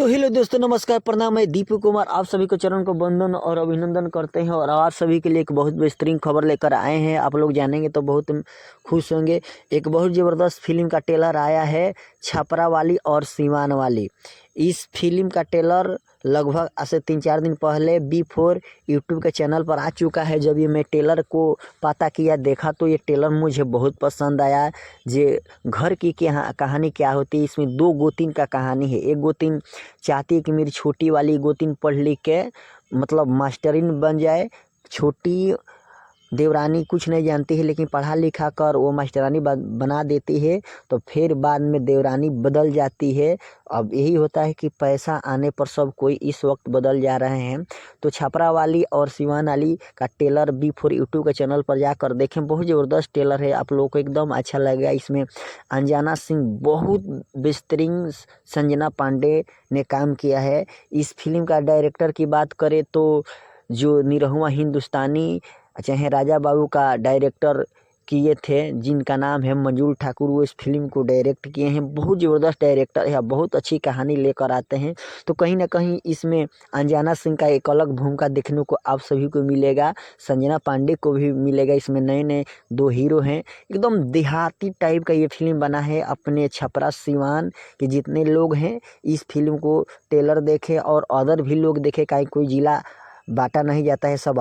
तो हेलो दोस्तों, नमस्कार, प्रणाम। मैं दीपू कुमार आप सभी को चरण को वंदन और अभिनंदन करते हैं और आप सभी के लिए एक बहुत बेहतरीन खबर लेकर आए हैं। आप लोग जानेंगे तो बहुत खुश होंगे। एक बहुत ज़बरदस्त फिल्म का ट्रेलर आया है, छपरा वाली और सिवान वाली। इस फिल्म का ट्रेलर लगभग आज से 3-4 दिन पहले B4 यूट्यूब के चैनल पर आ चुका है। जब ये मैं ट्रेलर को पता किया, देखा तो ये ट्रेलर मुझे बहुत पसंद आया। जे घर की कहानी क्या होती है, इसमें दो गोतिन का कहानी है। एक गोतिन चाहती है कि मेरी छोटी वाली गोतिन पढ़ लिख के मतलब मास्टरिन बन जाए। छोटी देवरानी कुछ नहीं जानती है, लेकिन पढ़ा लिखा कर वो मास्टरानी बना देती है। तो फिर बाद में देवरानी बदल जाती है। अब यही होता है कि पैसा आने पर सब कोई इस वक्त बदल जा रहे हैं। तो छपरा वाली और सिवान वाली का ट्रेलर B4 यूट्यूब के चैनल पर जाकर देखें। बहुत ज़बरदस्त ट्रेलर है, आप लोगों को एकदम अच्छा लगेगा। इसमें अनजाना सिंह बहुत बेहतरीन, संजना पांडे ने काम किया है। इस फिल्म का डायरेक्टर की बात करें तो जो निरहुआ हिंदुस्तानी चाहे राजा बाबू का डायरेक्टर किए थे, जिनका नाम है मंजूर ठाकुर, वो इस फिल्म को डायरेक्ट किए हैं। बहुत ज़बरदस्त डायरेक्टर है, बहुत अच्छी कहानी लेकर आते हैं। तो कहीं ना कहीं इसमें अनजाना सिंह का एक अलग भूमिका देखने को आप सभी को मिलेगा। संजना पांडे को भी मिलेगा। इसमें नए नए दो हीरो हैं। एकदम देहाती टाइप का ये फिल्म बना है। अपने छपरा सिवान के जितने लोग हैं इस फिल्म को ट्रेलर देखें और अदर भी लोग देखें, कहीं कोई जिला बांटा नहीं जाता है, सब